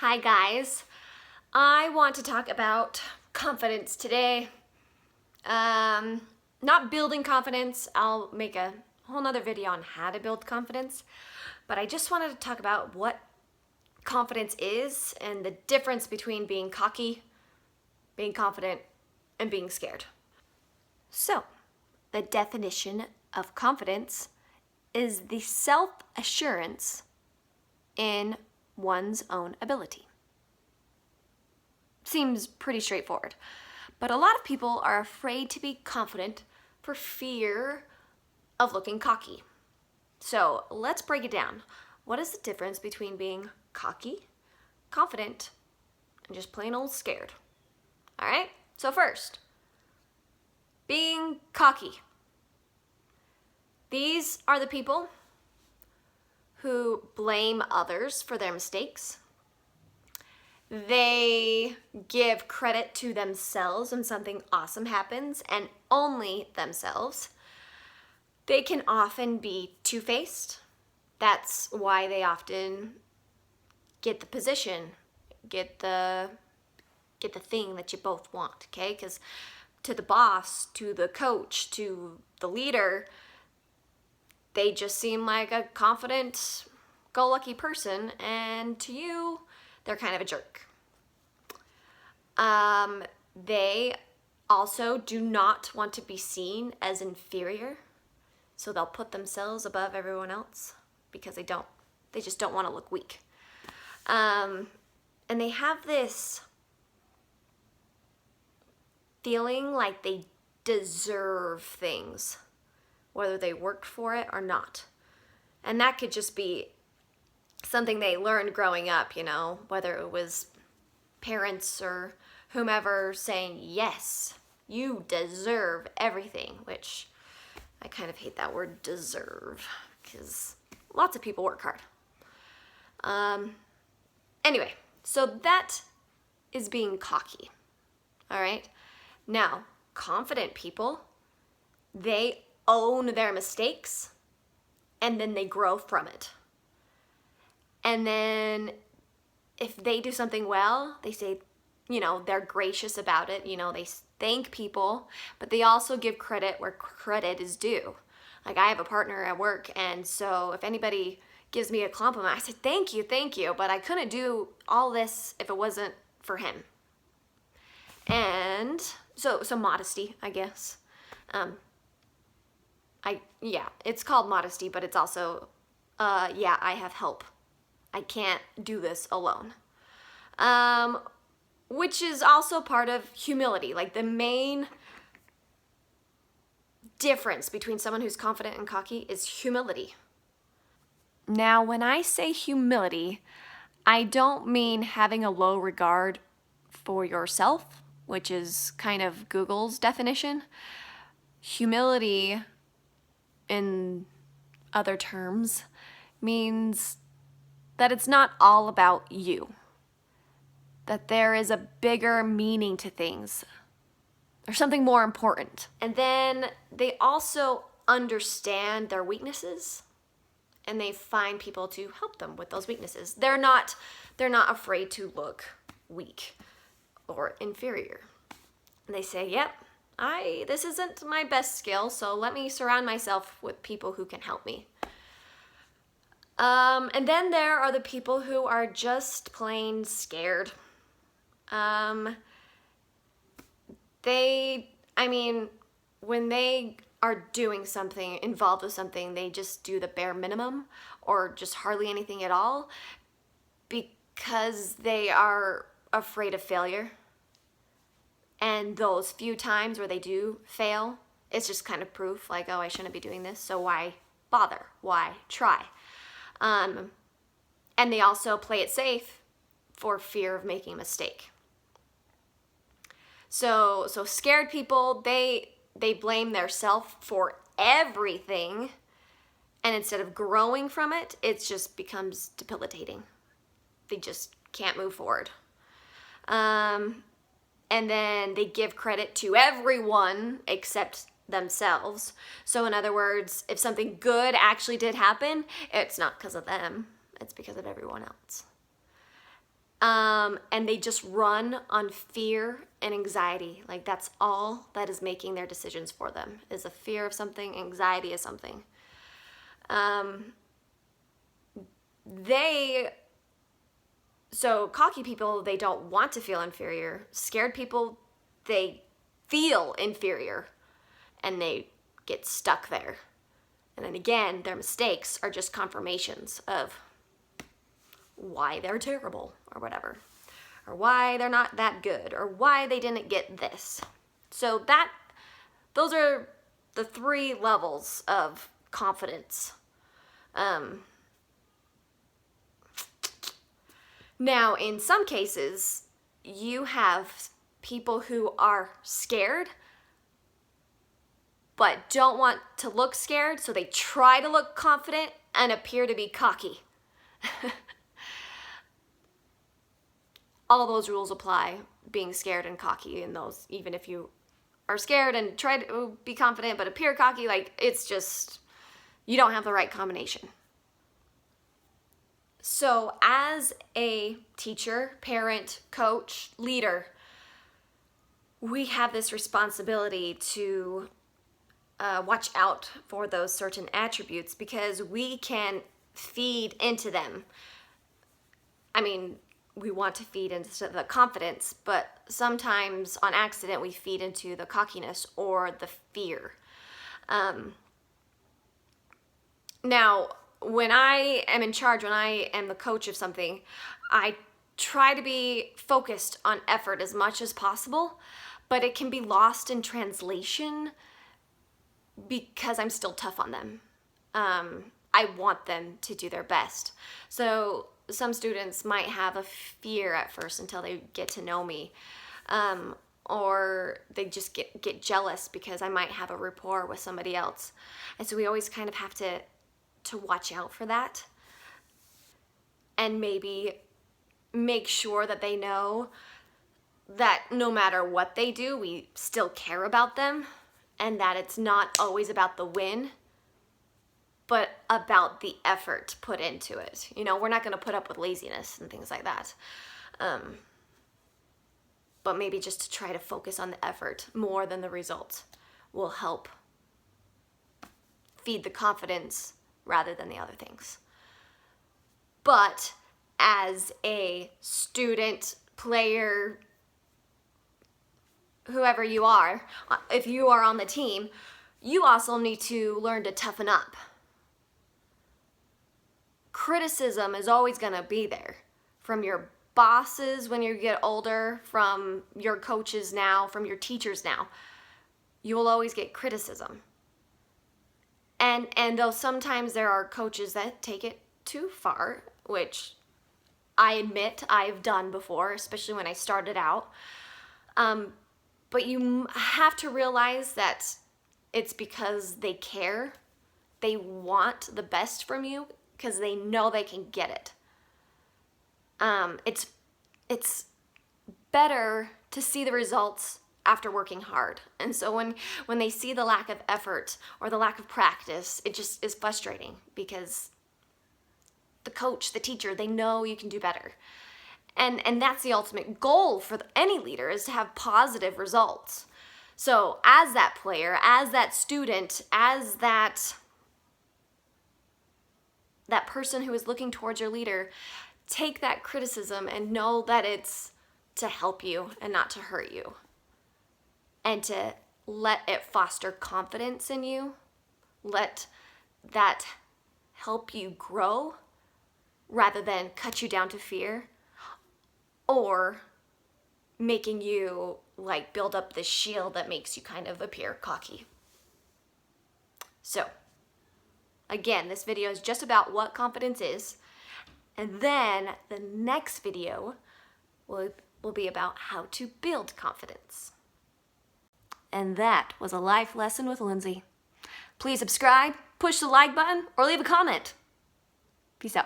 Hi guys, I want to talk about confidence today. Not building confidence, I'll make a whole nother video on how to build confidence, but I just wanted to talk about what confidence is and the difference between being cocky, being confident, and being scared. So, the definition of confidence is the self-assurance in one's own ability. Seems pretty straightforward, but a lot of people are afraid to be confident for fear of looking cocky. So let's break it down. What is the difference between being cocky, confident, and just plain old scared? All right, so first, being cocky. These are the people who blame others for their mistakes. They give credit to themselves when something awesome happens, and only themselves. They can often be two-faced. That's why they often get the position, get the thing that you both want, okay? Because to the boss, to the coach, to the leader, they just seem like a confident, go-lucky person, and to you, they're kind of a jerk. They also do not want to be seen as inferior, so they'll put themselves above everyone else because they just don't want to look weak. And they have this feeling like they deserve things, whether they worked for it or not. And that could just be something they learned growing up, whether it was parents or whomever saying, yes, you deserve everything, which I kind of hate that word deserve because lots of people work hard. Anyway, so that is being cocky, all right? Now, confident people, they own their mistakes and then they grow from it. And then if they do something well, they say, they're gracious about it. They thank people, but they also give credit where credit is due. Like I have a partner at work, and so if anybody gives me a compliment, I say, thank you, but I couldn't do all this if it wasn't for him. And so modesty, I guess. It's called modesty, but it's also, I have help. I can't do this alone. Which is also part of humility. Like the main difference between someone who's confident and cocky is humility. Now, when I say humility, I don't mean having a low regard for yourself, which is kind of Google's definition. Humility, in other terms, means that it's not all about you. That there is a bigger meaning to things. There's something more important. And then they also understand their weaknesses and they find people to help them with those weaknesses. They're not afraid to look weak or inferior. And they say, yep, this isn't my best skill, so let me surround myself with people who can help me. And then there are the people who are just plain scared. When they are doing something, involved with something, they just do the bare minimum or just hardly anything at all because they are afraid of failure. And those few times where they do fail, it's just kind of proof like, oh, I shouldn't be doing this, so why bother? Why try? And they also play it safe for fear of making a mistake. So scared people, they blame their self for everything, and instead of growing from it, it just becomes debilitating. They just can't move forward. And then they give credit to everyone except themselves. So in other words, if something good actually did happen, it's not because of them, it's because of everyone else. And they just run on fear and anxiety. Like that's all that is making their decisions for them, is a fear of something, anxiety of something. So cocky people, they don't want to feel inferior. Scared people, they feel inferior and they get stuck there. And then again, their mistakes are just confirmations of why they're terrible or whatever, or why they're not that good, or why they didn't get this. So those are the 3 levels of confidence. Now, in some cases, you have people who are scared but don't want to look scared, so they try to look confident and appear to be cocky. All those rules apply, being scared and cocky in those, even if you are scared and try to be confident but appear cocky, like it's just, you don't have the right combination. So as a teacher, parent, coach, leader, we have this responsibility to watch out for those certain attributes, because we can feed into them. I mean, we want to feed into the confidence, but sometimes on accident we feed into the cockiness or the fear. Now, when I am in charge, when I am the coach of something, I try to be focused on effort as much as possible, but it can be lost in translation because I'm still tough on them. I want them to do their best. So some students might have a fear at first until they get to know me, or they just get jealous because I might have a rapport with somebody else. And so we always kind of have to watch out for that, and maybe make sure that they know that no matter what they do, we still care about them, and that it's not always about the win, but about the effort put into it. You know, we're not going to put up with laziness and things like that. But maybe just to try to focus on the effort more than the result will help feed the confidence rather than the other things. But as a student, player, whoever you are, if you are on the team, you also need to learn to toughen up. Criticism is always going to be there, from your bosses when you get older, from your coaches now, from your teachers now. You will always get criticism. And though sometimes there are coaches that take it too far, which I admit I've done before, especially when I started out, but you have to realize that it's because they care. They want the best from you because they know they can get it. It's better to see the results after working hard. And so when they see the lack of effort or the lack of practice, it just is frustrating, because the coach, the teacher, they know you can do better. And that's the ultimate goal for any leader, is to have positive results. So as that player, as that student, as that person who is looking towards your leader, take that criticism and know that it's to help you and not to hurt you. And to let it foster confidence in you. Let that help you grow rather than cut you down to fear, or making you like build up this shield that makes you kind of appear cocky. So again, this video is just about what confidence is, and then the next video will be about how to build confidence. And that was a life lesson with Lindsay. Please subscribe, push the like button, or leave a comment. Peace out.